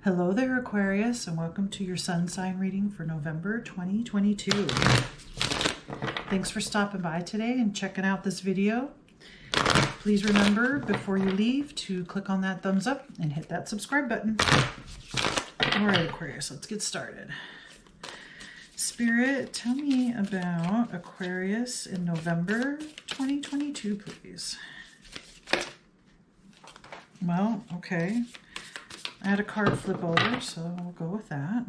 Hello there, Aquarius, and welcome to your sun sign reading for November 2022. Thanks for stopping by today and checking out this video. Please remember before you leave to click on that thumbs up and hit that subscribe button. All right, Aquarius, let's get started. Spirit, tell me about Aquarius in November 2022, please. Well, okay. I had a card flip over, so we'll go with that.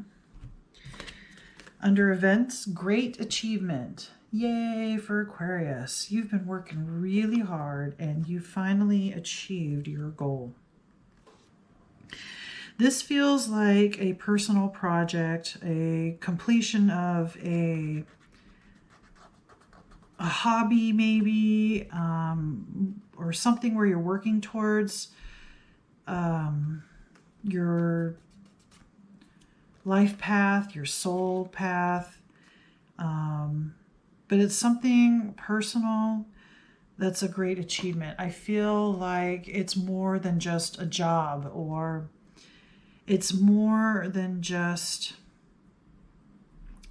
Under events, great achievement. Yay for Aquarius. You've been working really hard and you finally achieved your goal. This feels like a personal project, a completion of a hobby maybe, or something where you're working towards your life path, your soul path, but it's something personal that's a great achievement. I feel like it's more than just a job, or it's more than just,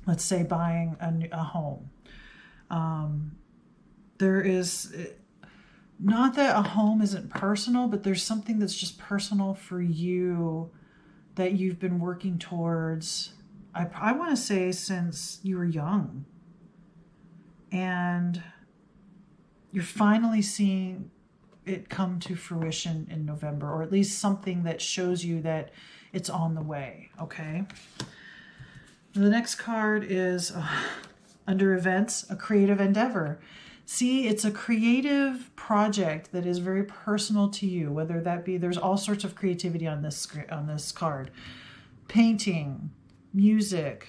let's say, buying a home. There is, not that a home isn't personal, but there's something that's just personal for you that you've been working towards, I want to say, since you were young. And you're finally seeing it come to fruition in November, or at least something that shows you that it's on the way, okay? The next card is under events, a creative endeavor. See, it's a creative project that is very personal to you, whether that be, there's all sorts of creativity on this card. Painting, music,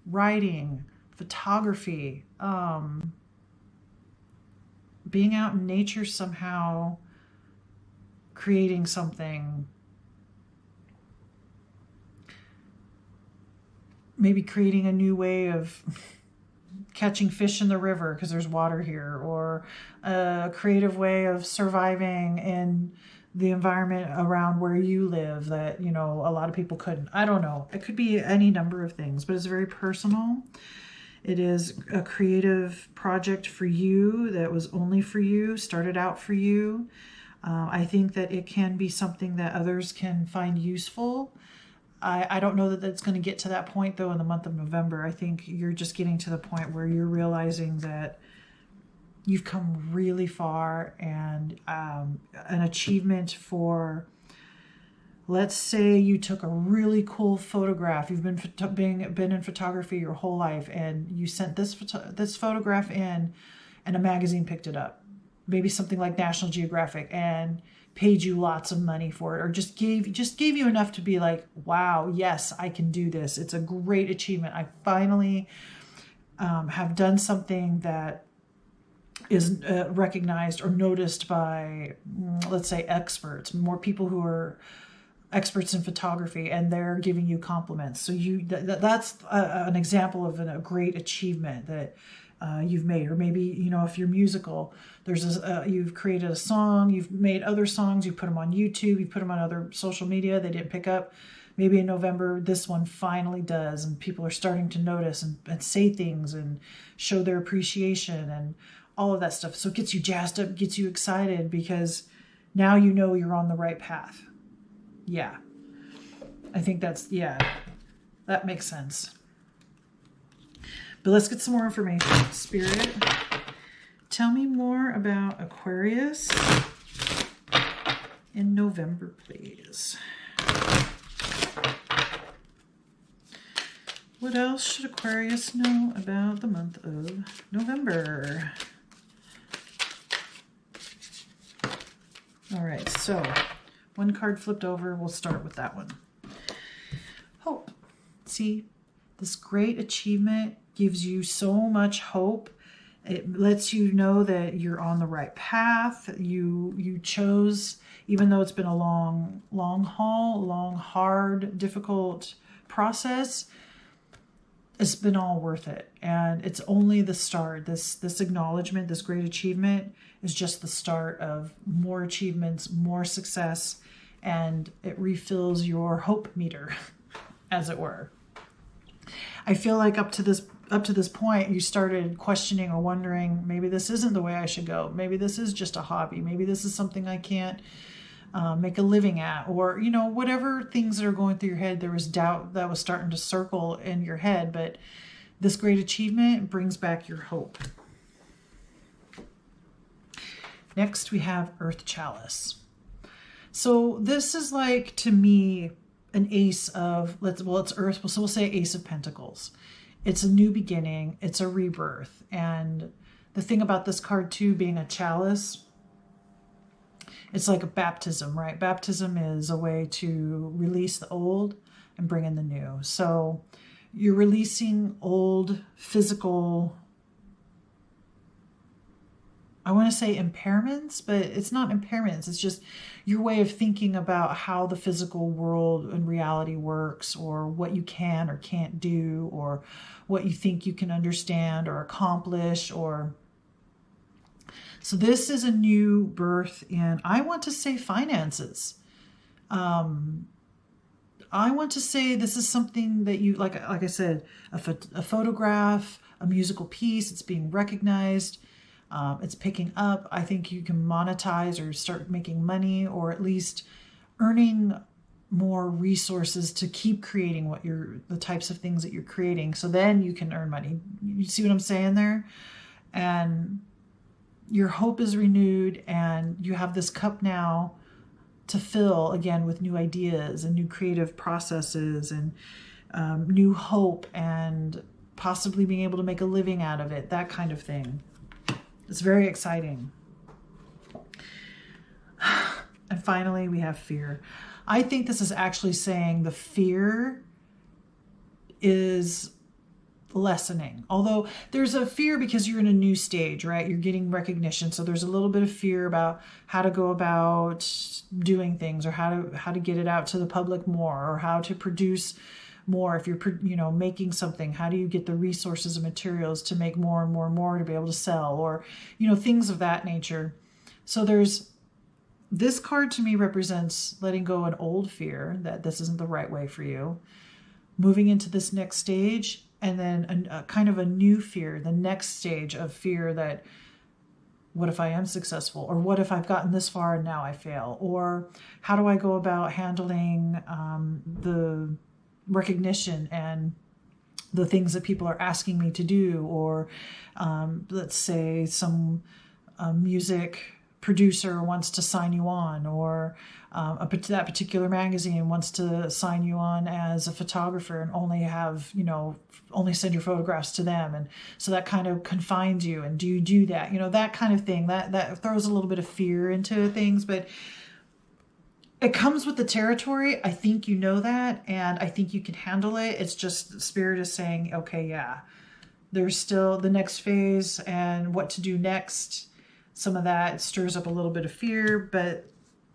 writing, photography, being out in nature somehow, creating something, maybe creating a new way of catching fish in the river because there's water here, or a creative way of surviving in the environment around where you live that, you know, a lot of people couldn't. I don't know. It could be any number of things, but it's very personal. It is a creative project for you that was only for you, started out for you. I think that it can be something that others can find useful. I don't know that that's going to get to that point, though, in the month of November. I think you're just getting to the point where you're realizing that you've come really far, and an achievement for, let's say you took a really cool photograph. You've been in photography your whole life, and you sent this photograph in, and a magazine picked it up. Maybe something like National Geographic, and paid you lots of money for it, or just gave you enough to be like, wow, yes, I can do this. It's a great achievement. I finally have done something that is recognized or noticed by, let's say, experts, more people who are experts in photography, and they're giving you compliments. So that's an example of a great achievement that you've made. Or maybe, you know, if you're musical, you've created a song, you've made other songs, you put them on YouTube, you put them on other social media, they didn't pick up. Maybe in November, this one finally does, and people are starting to notice and say things and show their appreciation and all of that stuff. So it gets you jazzed up, gets you excited, because now you know you're on the right path. Yeah. I think that makes sense. But let's get some more information. Spirit, tell me more about Aquarius in November, please. What else should Aquarius know about the month of November? All right, so one card flipped over. We'll start with that one. Hope. See, this great achievement gives you so much hope. It lets you know that you're on the right path. You chose, even though it's been a long haul, long, hard, difficult process, it's been all worth it. And it's only the start. This acknowledgement, this great achievement is just the start of more achievements, more success, and it refills your hope meter, as it were. I feel like up to this point, you started questioning or wondering, maybe this isn't the way I should go. Maybe this is just a hobby. Maybe this is something I can't make a living at, or, you know, whatever things that are going through your head. There was doubt that was starting to circle in your head, but this great achievement brings back your hope. Next, we have Earth Chalice. So this is like, to me, an ace of, it's Earth, so we'll say Ace of Pentacles. It's a new beginning. It's a rebirth. And the thing about this card too, being a chalice, it's like a baptism, right? Baptism is a way to release the old and bring in the new. So you're releasing old physical, I want to say impairments, but it's not impairments. It's just your way of thinking about how the physical world and reality works, or what you can or can't do, or what you think you can understand or accomplish. Or so this is a new birth in, I want to say, finances. I want to say this is something that you, like I said, a photograph, a musical piece. It's being recognized. It's picking up. I think you can monetize or start making money, or at least earning more resources to keep creating the types of things that you're creating. So then you can earn money. You see what I'm saying there? And your hope is renewed, and you have this cup now to fill again with new ideas and new creative processes, and new hope, and possibly being able to make a living out of it, that kind of thing. It's very exciting. And finally, we have fear. I think this is actually saying the fear is lessening. Although there's a fear because you're in a new stage, right? You're getting recognition. So there's a little bit of fear about how to go about doing things, or how to get it out to the public more, or how to produce more. If you're, making something, how do you get the resources and materials to make more and more and more to be able to sell, or, things of that nature. So this card to me represents letting go an old fear that this isn't the right way for you, moving into this next stage, and then a kind of a new fear, the next stage of fear that, what if I am successful? Or what if I've gotten this far and now I fail? Or how do I go about handling the recognition and the things that people are asking me to do? Or let's say some music producer wants to sign you on, or that particular magazine wants to sign you on as a photographer and only send your photographs to them. And so that kind of confines you. And do you do that? That kind of thing, that throws a little bit of fear into things, but it comes with the territory. I think you know that, and I think you can handle it. It's just Spirit is saying, okay, yeah, there's still the next phase and what to do next. Some of that stirs up a little bit of fear, but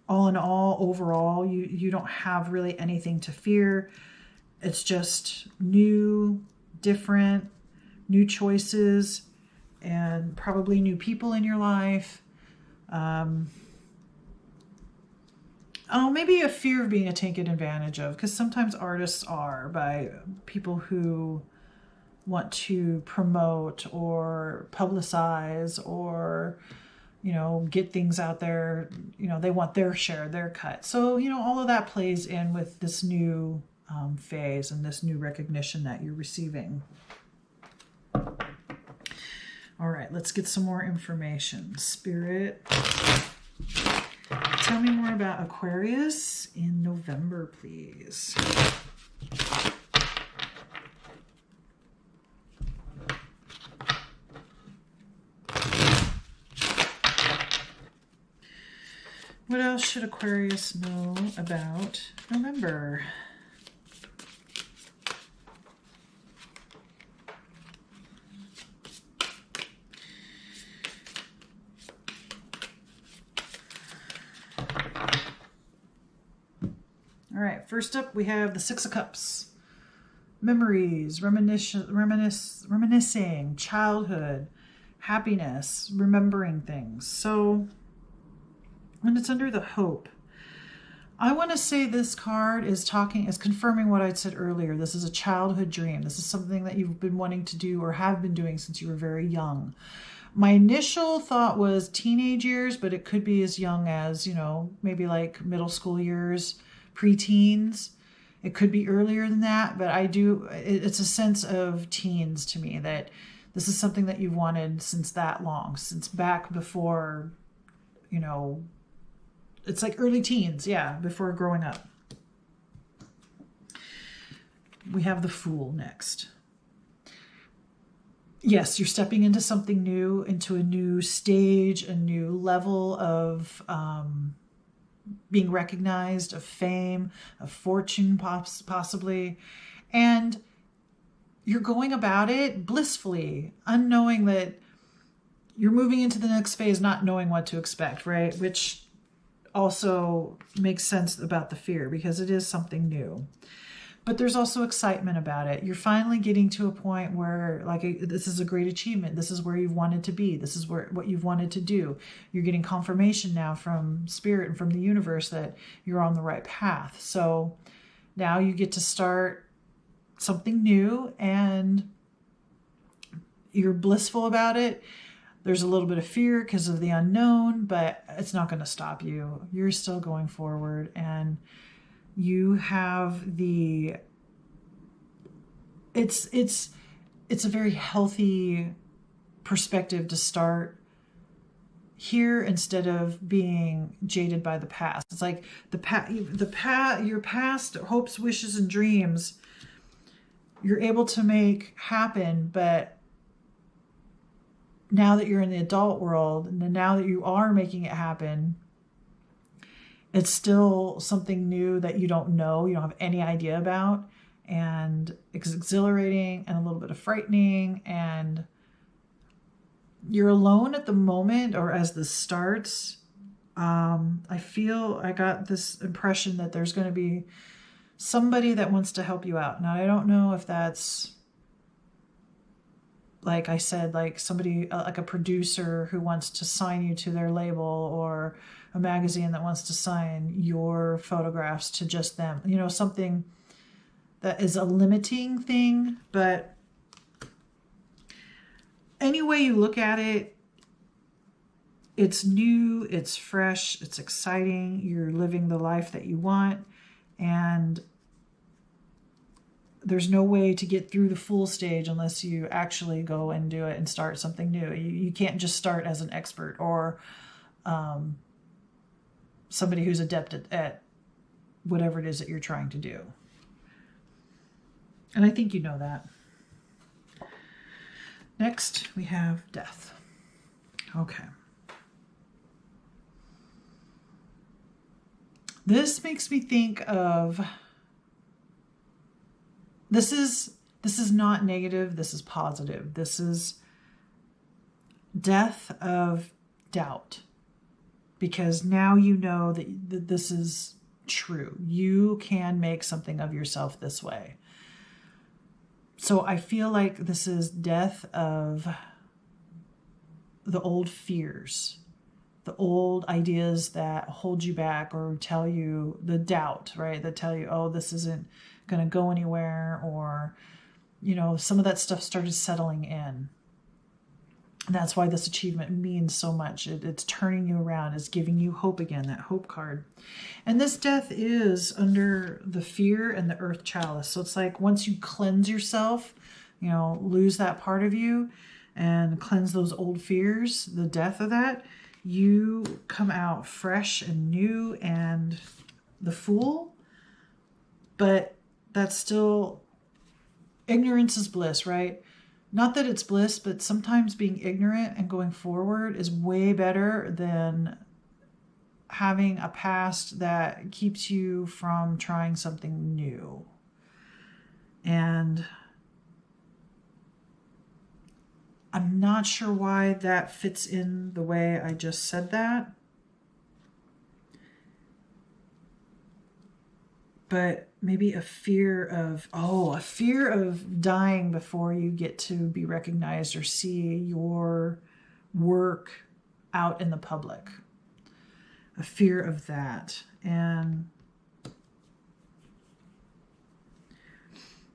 all in all, overall, you don't have really anything to fear. It's just new, different, new choices, and probably new people in your life. Maybe a fear of being taken advantage of, because sometimes artists are, by people who want to promote or publicize or, get things out there. They want their share, their cut. So, all of that plays in with this new phase and this new recognition that you're receiving. All right, let's get some more information. Spirit, tell me more about Aquarius in November, please. What else should Aquarius know about November? All right, first up we have the Six of Cups. Memories, reminiscing, childhood, happiness, remembering things. So when it's under the hope, I want to say this card is confirming what I said earlier. This is a childhood dream. This is something that you've been wanting to do or have been doing since you were very young. My initial thought was teenage years, but it could be as young as, maybe like middle school years, preteens. It could be earlier than that, but it's a sense of teens to me, that this is something that you've wanted since that long, since back before, it's like early teens, before growing up. We have the Fool next. Yes, you're stepping into something new, into a new stage, a new level of being recognized, of fame, of fortune, possibly. And you're going about it blissfully, unknowing that you're moving into the next phase, not knowing what to expect, right? Which also makes sense about the fear, because it is something new. But there's also excitement about it. You're finally getting to a point where, this is a great achievement. This is where you've wanted to be. This is what you've wanted to do. You're getting confirmation now from Spirit and from the universe that you're on the right path. So now you get to start something new, and you're blissful about it. There's a little bit of fear because of the unknown, but it's not going to stop you. You're still going forward, and you have it's a very healthy perspective to start here instead of being jaded by the past. It's like your past hopes, wishes, and dreams, you're able to make happen, but now that you're in the adult world, and now that you are making it happen, it's still something new that you don't know, you don't have any idea about, and it's exhilarating and a little bit of frightening, and you're alone at the moment, or as this starts. I got this impression that there's going to be somebody that wants to help you out. Now, I don't know if that's, like I said, like somebody, like a producer who wants to sign you to their label, or a magazine that wants to sign your photographs to just them. Something that is a limiting thing, but any way you look at it, it's new, it's fresh, it's exciting. You're living the life that you want, and there's no way to get through the Fool stage unless you actually go and do it and start something new. You can't just start as an expert or somebody who's adept at whatever it is that you're trying to do. And I think you know that. Next, we have Death. Okay. This makes me think of, this is not negative, this is positive. This is death of doubt. Because now you know that this is true. You can make something of yourself this way. So I feel like this is death of the old fears, the old ideas that hold you back, or tell you the doubt, right? That tell you, oh, this isn't going to go anywhere, or, some of that stuff started settling in. And that's why this achievement means so much. It's turning you around. It's giving you hope again, that hope card. And this death is under the Fear and the Earth Chalice. So it's like once you cleanse yourself, lose that part of you and cleanse those old fears, the death of that, you come out fresh and new and the Fool. But that's still, ignorance is bliss, right? Not that it's bliss, but sometimes being ignorant and going forward is way better than having a past that keeps you from trying something new. And I'm not sure why that fits in the way I just said that. But maybe a fear of dying before you get to be recognized or see your work out in the public. A fear of that. And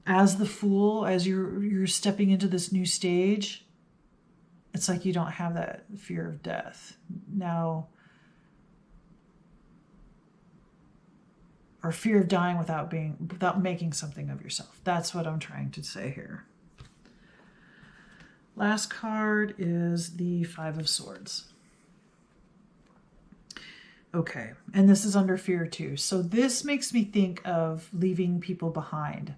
as the Fool, as you're stepping into this new stage, it's like you don't have that fear of death now, or fear of dying without making something of yourself. That's what I'm trying to say here. Last card is the Five of Swords. Okay, and this is under fear too. So this makes me think of leaving people behind.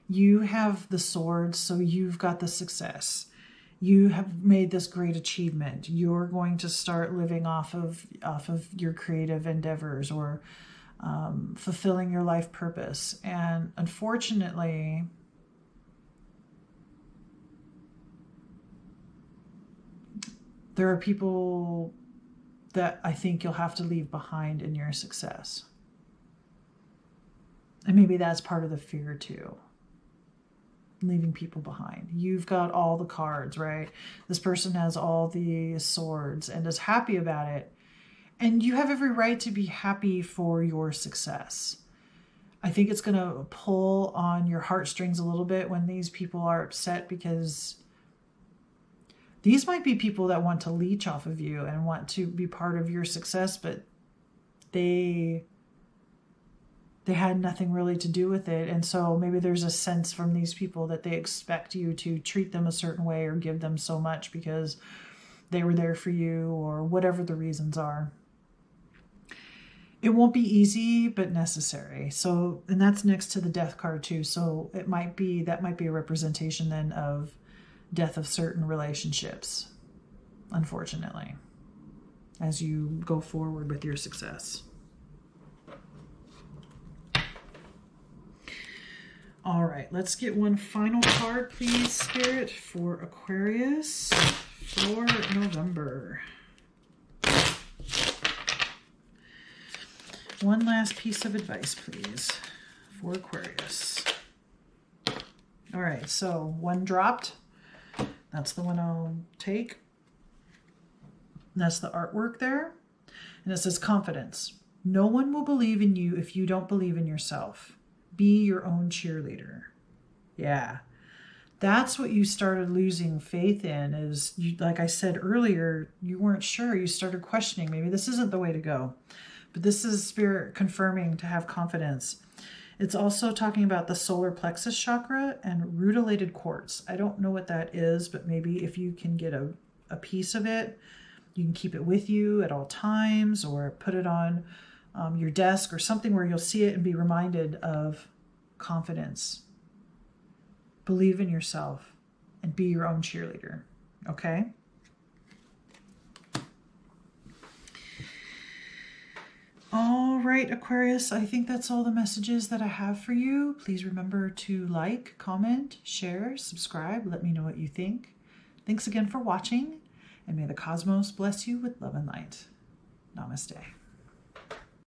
You have the swords, so you've got the success. You have made this great achievement. You're going to start living off of your creative endeavors, or fulfilling your life purpose. And unfortunately, there are people that I think you'll have to leave behind in your success. And maybe that's part of the fear too. Leaving people behind. You've got all the cards, right? This person has all the swords and is happy about it. And you have every right to be happy for your success. I think it's going to pull on your heartstrings a little bit when these people are upset, because these might be people that want to leech off of you and want to be part of your success, but they had nothing really to do with it. And so maybe there's a sense from these people that they expect you to treat them a certain way or give them so much because they were there for you, or whatever the reasons are. It won't be easy, but necessary. So, and that's next to the Death card too. So that might be a representation then of death of certain relationships, unfortunately, as you go forward with your success. All right, let's get one final card, please, Spirit, for Aquarius for November. One last piece of advice, please, for Aquarius. All right, so one dropped. That's the one I'll take. That's the artwork there. And it says confidence. No one will believe in you if you don't believe in yourself. Be your own cheerleader. Yeah. That's what you started losing faith in, is you, like I said earlier, you weren't sure. You started questioning, maybe this isn't the way to go. But this is Spirit confirming to have confidence. It's also talking about the solar plexus chakra and rutilated quartz. I don't know what that is, but maybe if you can get a piece of it, you can keep it with you at all times, or put it on your desk or something where you'll see it and be reminded of confidence. Believe in yourself and be your own cheerleader. Okay? All right, Aquarius, I think that's all the messages that I have for you. Please remember to like, comment, share, subscribe. Let me know what you think. Thanks again for watching, and may the cosmos bless you with love and light. Namaste.